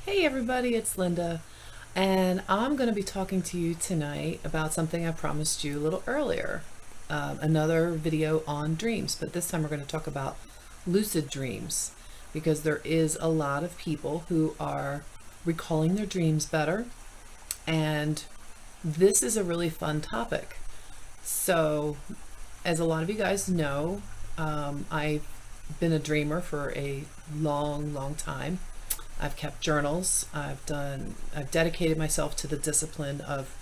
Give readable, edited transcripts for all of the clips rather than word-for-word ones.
Hey everybody, it's Linda, and I'm going to be talking to you tonight about something I promised you a little earlier. Another video on dreams, but this time we're going to talk about lucid dreams because there is a lot of people who are recalling their dreams better, and this is a really fun topic. So, as a lot of you guys know, I've been a dreamer for a long time. I've kept journals. I've dedicated myself to the discipline of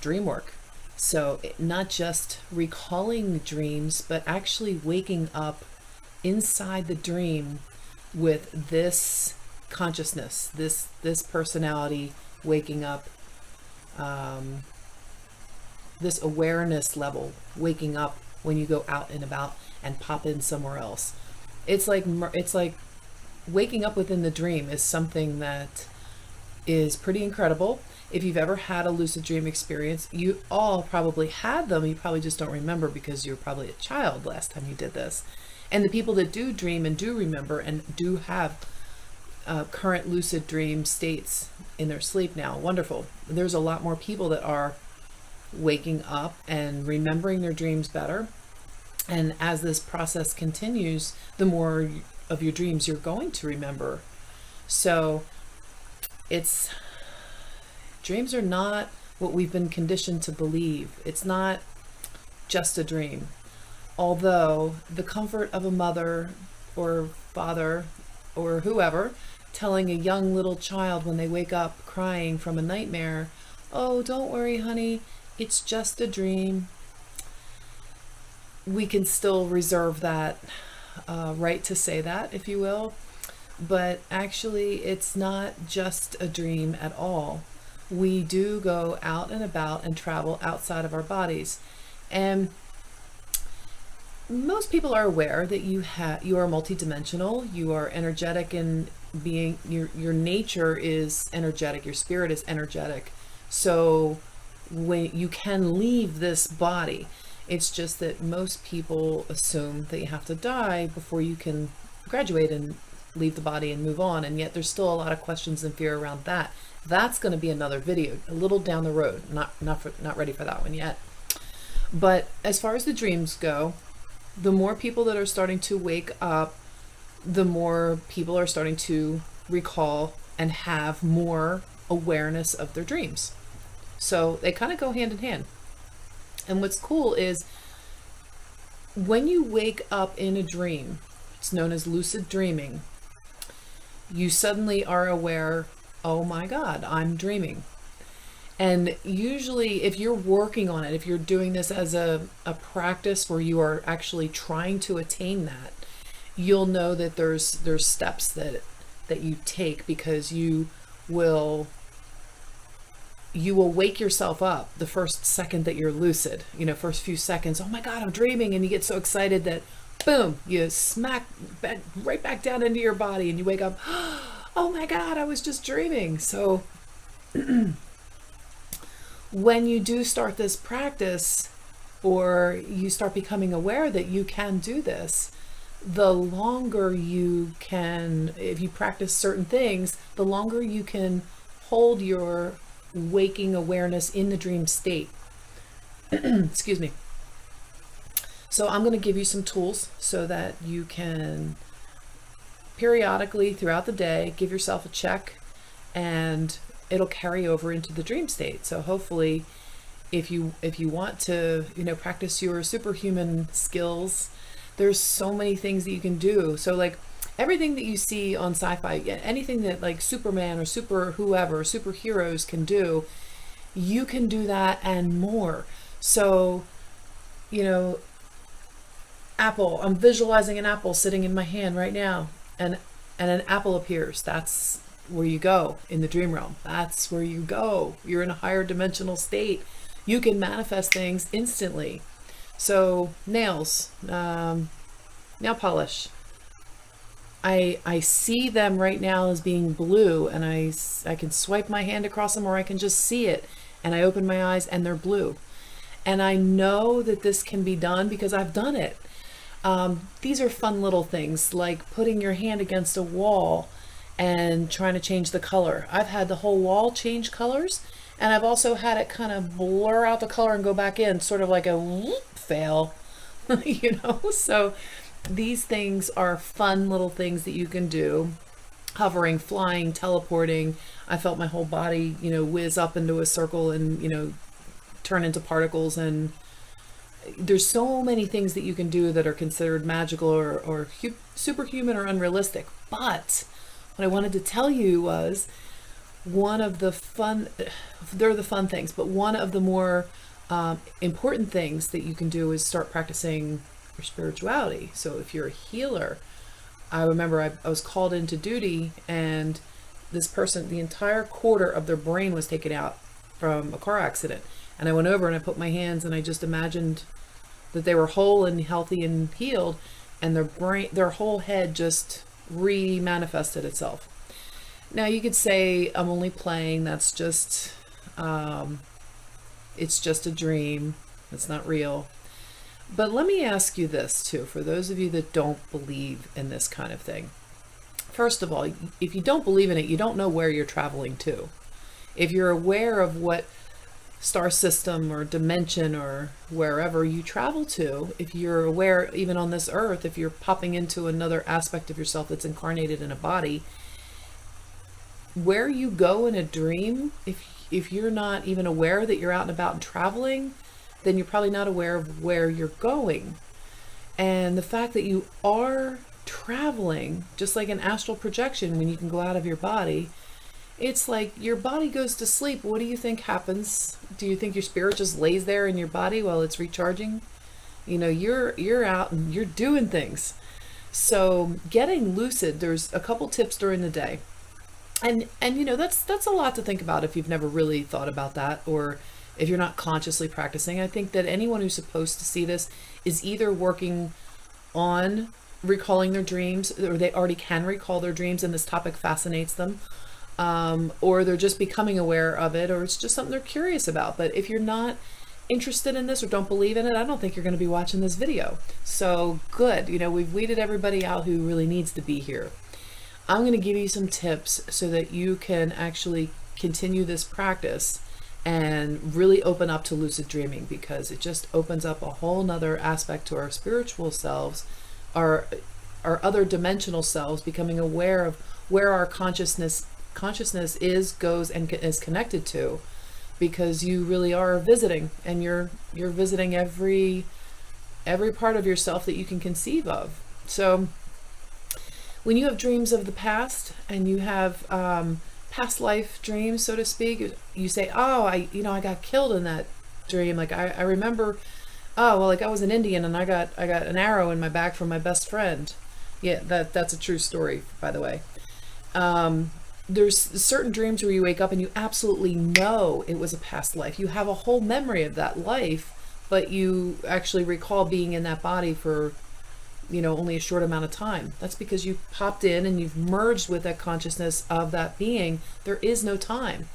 dream work. So not just recalling dreams, but actually waking up inside the dream with this consciousness, this personality waking up, this awareness level waking up when you go out and about and pop in somewhere else. It's like waking up within the dream is something that is pretty incredible. If you've ever had a lucid dream experience, you all probably had them. You probably just don't remember because you were probably a child last time you did this. And the people that do dream and do remember and do have current lucid dream states in their sleep now, wonderful. There's a lot more people that are waking up and remembering their dreams better. And as this process continues, the more of your dreams you're going to remember. So dreams are not what we've been conditioned to believe. It's not just a dream. Although the comfort of a mother or father or whoever telling a young little child when they wake up crying from a nightmare, "Oh, don't worry, honey, it's just a dream." We can still reserve that right to say that, if you will, but actually it's not just a dream at all. We do go out and about and travel outside of our bodies, and most people are aware that you are multidimensional. You are energetic in being. Your nature is energetic. Your spirit is energetic. So when you can leave this body, it's just that most people assume that you have to die before you can graduate and leave the body and move on. And yet there's still a lot of questions and fear around that. That's going to be another video a little down the road. Not ready for that one yet. But as far as the dreams go, the more people that are starting to wake up, the more people are starting to recall and have more awareness of their dreams. So they kind of go hand in hand. And what's cool is when you wake up in a dream, it's known as lucid dreaming, you suddenly are aware, oh my God, I'm dreaming. And usually if you're working on it, if you're doing this as a practice where you are actually trying to attain that, you'll know that there's steps that you take, because you will wake yourself up the first second that you're lucid. First few seconds, oh my God, I'm dreaming. And you get so excited that boom, you smack right back down into your body and you wake up, oh my God, I was just dreaming. So when you do start this practice, or you start becoming aware that you can do this, the longer you can, if you practice certain things, the longer you can hold your waking awareness in the dream state. Excuse me. So I'm going to give you some tools so that you can periodically throughout the day give yourself a check, and it'll carry over into the dream state. So hopefully if you want to practice your superhuman skills, there's so many things that you can do. So like everything that you see on sci-fi, anything that like Superman or superheroes can do, you can do that and more. So, apple, I'm visualizing an apple sitting in my hand right now, and an apple appears. That's where you go in the dream realm. That's where you go. You're in a higher dimensional state. You can manifest things instantly. So nails, nail polish, I see them right now as being blue, and I can swipe my hand across them, or I can just see it, and I open my eyes and they're blue. And I know that this can be done because I've done it. These are fun little things like putting your hand against a wall and trying to change the color. I've had the whole wall change colors, and I've also had it kind of blur out the color and go back in, sort of like a whoop fail, you know? So these things are fun little things that you can do. Hovering, flying, teleporting. I felt my whole body, you know, whiz up into a circle and, you know, turn into particles. And there's so many things that you can do that are considered magical or superhuman or unrealistic. But what I wanted to tell you was one of the fun, they're the fun things, but one of the more important things that you can do is start practicing your spirituality. So if you're a healer, I remember I was called into duty, and this person, the entire quarter of their brain was taken out from a car accident. And I went over and I put my hands and I just imagined that they were whole and healthy and healed, and their brain, their whole head just re-manifested itself. Now you could say, I'm only playing, that's just, it's just a dream, it's not real. But let me ask you this too, for those of you that don't believe in this kind of thing. First of all, if you don't believe in it, you don't know where you're traveling to. If you're aware of what star system or dimension or wherever you travel to, if you're aware, even on this earth, if you're popping into another aspect of yourself that's incarnated in a body, where you go in a dream, if you're not even aware that you're out and about and traveling, then you're probably not aware of where you're going. And the fact that you are traveling, just like an astral projection, when you can go out of your body, it's like your body goes to sleep. What do you think happens? Do you think your spirit just lays there in your body while it's recharging? You know, you're out and you're doing things. So getting lucid, there's a couple tips during the day. And you know, that's a lot to think about if you've never really thought about that, or if you're not consciously practicing. I think that anyone who's supposed to see this is either working on recalling their dreams, or they already can recall their dreams and this topic fascinates them, or they're just becoming aware of it, or it's just something they're curious about. But if you're not interested in this or don't believe in it, I don't think you're going to be watching this video. So good, you know, we've weeded everybody out who really needs to be here. I'm going to give you some tips so that you can actually continue this practice and really open up to lucid dreaming, because it just opens up a whole nother aspect to our spiritual selves, our other dimensional selves, becoming aware of where our consciousness is, goes, and is connected to, because you really are visiting, and you're visiting every part of yourself that you can conceive of. So when you have dreams of the past, and you have past life dreams, so to speak, you say, oh, I got killed in that dream. Like I remember, oh, well, like I was an Indian and I got an arrow in my back from my best friend. Yeah, that's a true story, by the way. There's certain dreams where you wake up and you absolutely know it was a past life. You have a whole memory of that life, but you actually recall being in that body for, you know, only a short amount of time. That's because you popped in and you've merged with that consciousness of that being. There is no time.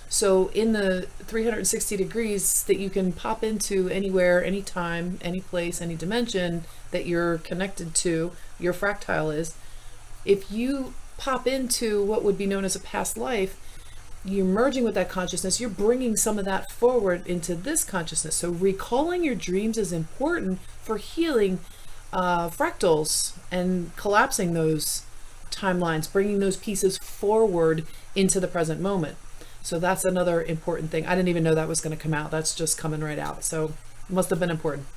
So in the 360 degrees that you can pop into anywhere, anytime, any place, any dimension that you're connected to, your fractile is, if you pop into what would be known as a past life, you're merging with that consciousness, you're bringing some of that forward into this consciousness. So recalling your dreams is important for healing fractals and collapsing those timelines, bringing those pieces forward into the present moment. So that's another important thing. I didn't even know that was going to come out. That's just coming right out. So it must have been important.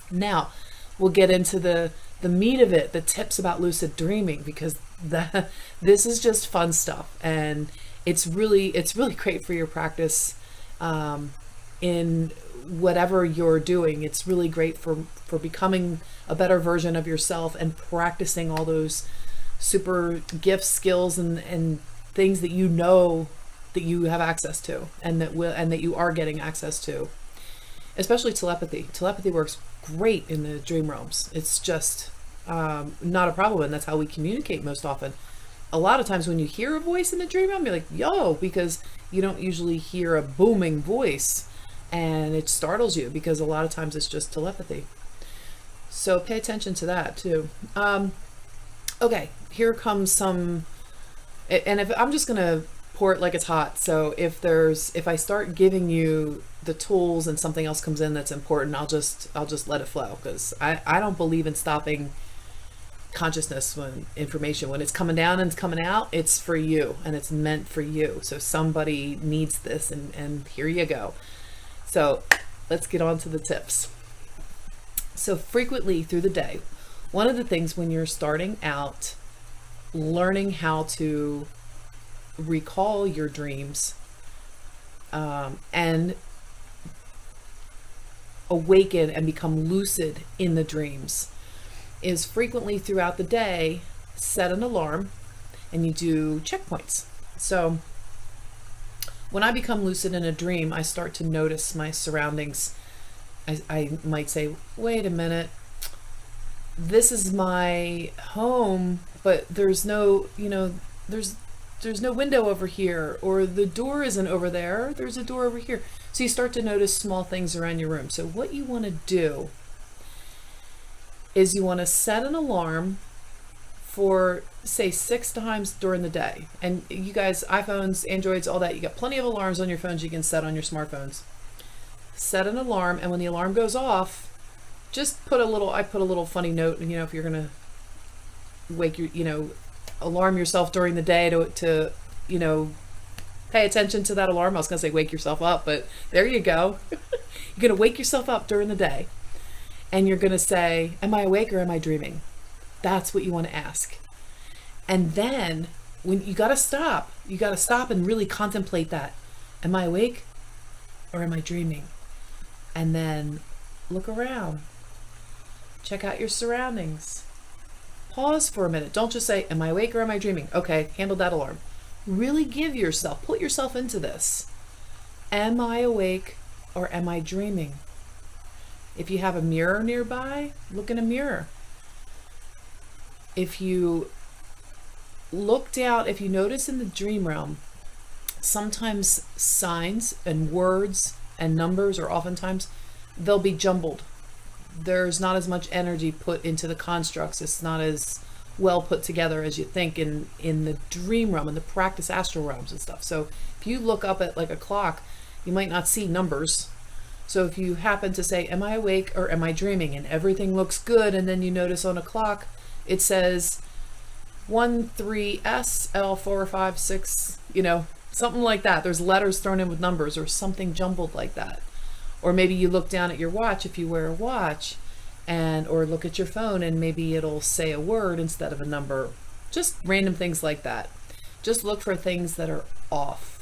Now we'll get into the meat of it, the tips about lucid dreaming, because this is just fun stuff, and it's really great for your practice in whatever you're doing. It's really great for becoming a better version of yourself and practicing all those super gifts, skills, and things that you know that you have access to, and that you are getting access to. Especially telepathy. Telepathy works great in the dream realms. It's just not a problem, and that's how we communicate most often. A lot of times when you hear a voice in the dream realm, you're like, yo, because you don't usually hear a booming voice, and it startles you, because a lot of times it's just telepathy. So pay attention to that too. Okay, here comes some And if I'm just going to pour it like it's hot. So if I start giving you the tools and something else comes in that's important, I'll just let it flow, because I don't believe in stopping consciousness when it's coming down and it's coming out. It's for you and it's meant for you. So somebody needs this, and here you go. So let's get on to the tips. So frequently through the day, one of the things when you're starting out learning how to recall your dreams and awaken and become lucid in the dreams is frequently throughout the day set an alarm and you do checkpoints. So when I become lucid in a dream, I start to notice my surroundings. I might say, wait a minute, this is my home, but there's no, there's no window over here, or the door isn't over there, there's a door over here. So you start to notice small things around your room. So what you want to do is you want to set an alarm for, say, 6 times during the day. And you guys, iPhones, Androids, all that, you got plenty of alarms on your phones you can set on your smartphones. Set an alarm, and when the alarm goes off, just put a little funny note, if you're going to wake your, alarm yourself during the day to pay attention to that alarm. I was going to say wake yourself up, but there you go. You're going to wake yourself up during the day, and you're going to say, am I awake or am I dreaming? That's what you want to ask. And then when you got to stop and really contemplate that. Am I awake or am I dreaming? And then look around. Check out your surroundings. Pause for a minute. Don't just say, am I awake or am I dreaming? Okay, handle that alarm. Really put yourself into this. Am I awake or am I dreaming? If you have a mirror nearby, look in a mirror. If you look down, if you notice in the dream realm, sometimes signs and words and numbers, or oftentimes they'll be jumbled. There's not as much energy put into the constructs. It's not as well put together as you think in the dream realm and the practice astral realms and stuff. So if you look up at like a clock, you might not see numbers. So if you happen to say, am I awake or am I dreaming? And everything looks good, and then you notice on a clock it says 13S L456, something like that. There's letters thrown in with numbers or something jumbled like that. Or maybe you look down at your watch if you wear a watch, or look at your phone and maybe it'll say a word instead of a number. Just random things like that. Just look for things that are off.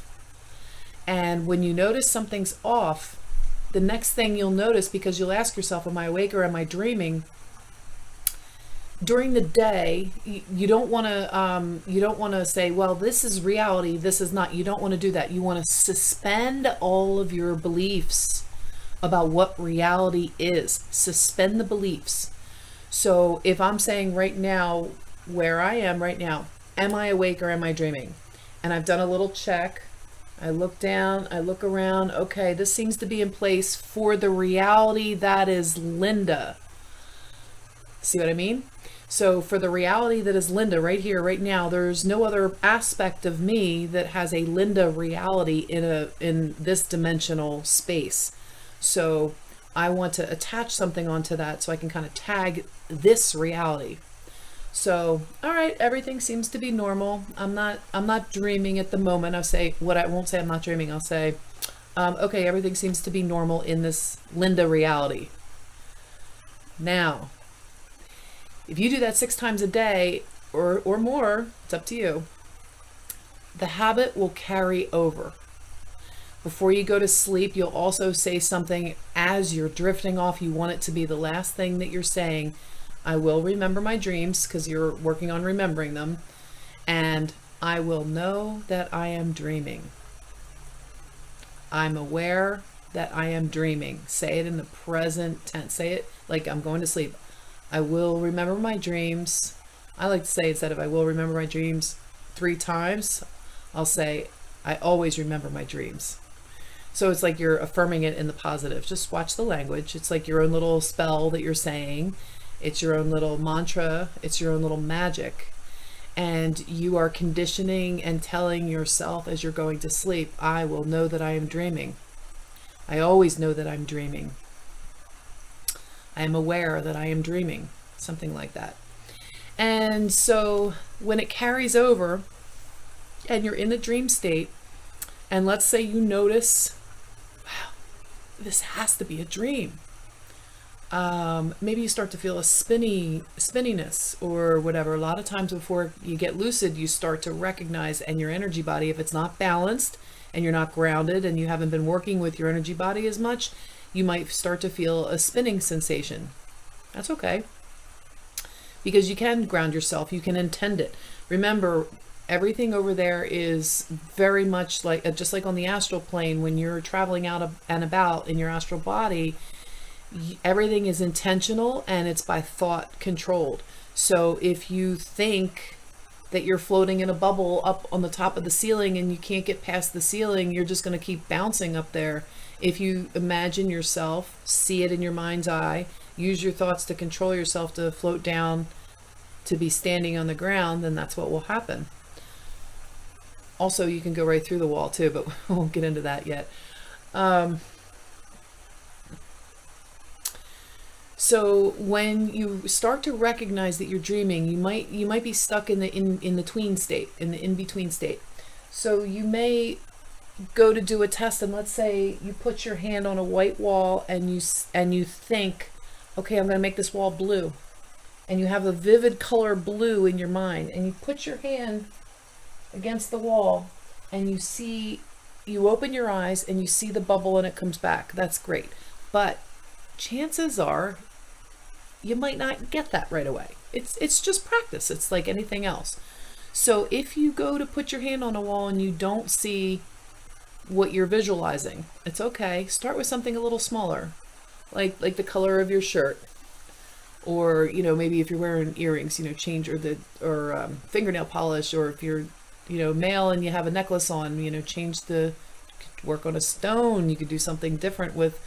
And when you notice something's off, the next thing you'll notice, because you'll ask yourself, am I awake or am I dreaming? During the day, you don't want to say, well, this is reality, this is not. You don't want to do that. You want to suspend all of your beliefs about what reality is. Suspend the beliefs. So if I'm saying right now, where I am right now, am I awake or am I dreaming? And I've done a little check. I look down, I look around. Okay, this seems to be in place for the reality that is Linda. See what I mean? So for the reality that is Linda right here, right now, there's no other aspect of me that has a Linda reality in this dimensional space. So I want to attach something onto that so I can kind of tag this reality. So, all right, everything seems to be normal. I'm not dreaming at the moment. I won't say I'm not dreaming. I'll say, okay, everything seems to be normal in this Linda reality. Now, if you do that 6 times a day or more, it's up to you, the habit will carry over. Before you go to sleep, you'll also say something as you're drifting off. You want it to be the last thing that you're saying. I will remember my dreams, because you're working on remembering them. And I will know that I am dreaming. I'm aware that I am dreaming. Say it in the present tense. Say it like I'm going to sleep. I will remember my dreams. I like to say, instead of I will remember my dreams 3 times, I'll say I always remember my dreams. So it's like you're affirming it in the positive. Just watch the language. It's like your own little spell that you're saying. It's your own little mantra. It's your own little magic. and you are conditioning and telling yourself as you're going to sleep, I will know that I am dreaming. I always know that I'm dreaming. I am aware that I am dreaming, something like that. And so when it carries over and you're in a dream state, and let's say you notice, wow, this has to be a dream. Maybe you start to feel a spinniness or whatever. A lot of times before you get lucid, you start to recognize, and your energy body, if it's not balanced and you're not grounded and you haven't been working with your energy body as much, you might start to feel a spinning sensation. That's okay, because you can ground yourself. You can intend it. Remember, everything over there is very much like, just like on the astral plane, when you're traveling out and about in your astral body, everything is intentional and it's by thought controlled. So if you think that you're floating in a bubble up on the top of the ceiling and you can't get past the ceiling, you're just going to keep bouncing up there. If you imagine yourself, see it in your mind's eye, use your thoughts to control yourself to float down, to be standing on the ground, then that's what will happen. Also, you can go right through the wall too, but we won't get into that yet. So when you start to recognize that you're dreaming, you might be stuck in the in-between state, in the in-between state. So you may go to do a test, and let's say you put your hand on a white wall and you think, okay, I'm going to make this wall blue. And you have a vivid color blue in your mind, and you put your hand against the wall and you open your eyes and you see the bubble and it comes back. That's great. But chances are you might not get that right away. It's just practice. It's like anything else. So if you go to put your hand on a wall and you don't see what you're visualizing, it's okay. Start with something a little smaller, like the color of your shirt, or maybe if you're wearing earrings, change, or fingernail polish, or if you're male and you have a necklace on, change work on a stone. You could do something different with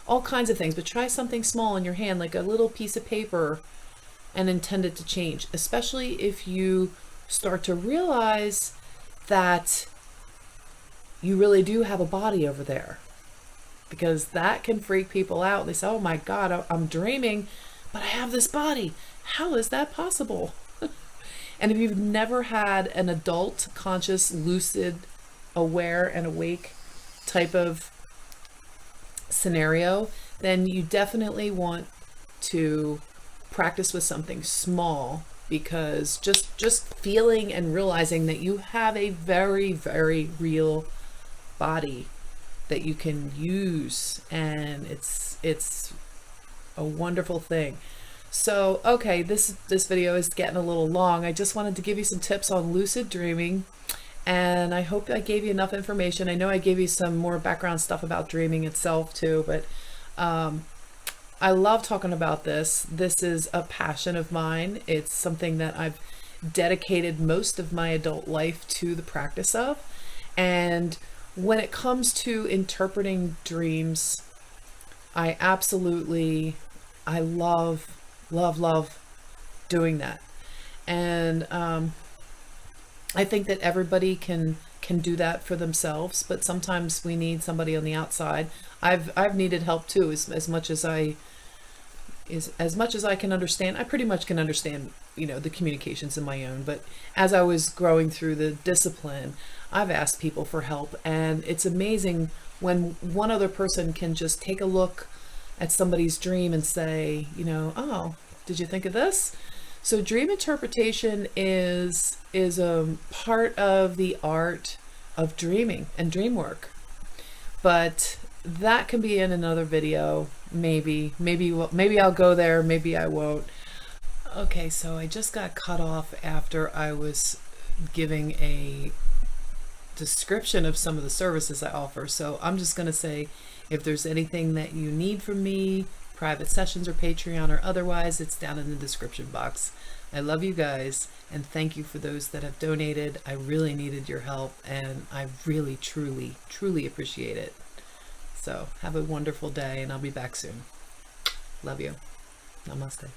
all kinds of things, but try something small in your hand, like a little piece of paper, and intend it to change, especially if you start to realize that you really do have a body over there, because that can freak people out. They say, oh my God, I'm dreaming, but I have this body. How is that possible? And if you've never had an adult, conscious, lucid, aware, and awake type of scenario, then you definitely want to practice with something small, because just feeling and realizing that you have a very, very real body that you can use, and it's a wonderful thing. So, okay, this video is getting a little long. I just wanted to give you some tips on lucid dreaming, and I hope I gave you enough information. I know I gave you some more background stuff about dreaming itself too, but I love talking about this. This is a passion of mine. It's something that I've dedicated most of my adult life to the practice of. And when it comes to interpreting dreams, I love doing that. And I think that everybody can do that for themselves, but sometimes we need somebody on the outside. I've needed help too, as much as I can understand. I pretty much can understand, the communications in my own, but as I was growing through the discipline, I've asked people for help, and it's amazing when one other person can just take a look at somebody's dream and say, oh, did you think of this? So dream interpretation is a part of the art of dreaming and dream work, but that can be in another video. Maybe I'll go there, maybe I won't. Okay, so I just got cut off after I was giving a description of some of the services I offer. So I'm just going to say, if there's anything that you need from me, private sessions or Patreon or otherwise, it's down in the description box. I love you guys, and thank you for those that have donated. I really needed your help, and I really, truly, truly appreciate it. So have a wonderful day, and I'll be back soon. Love you. Namaste.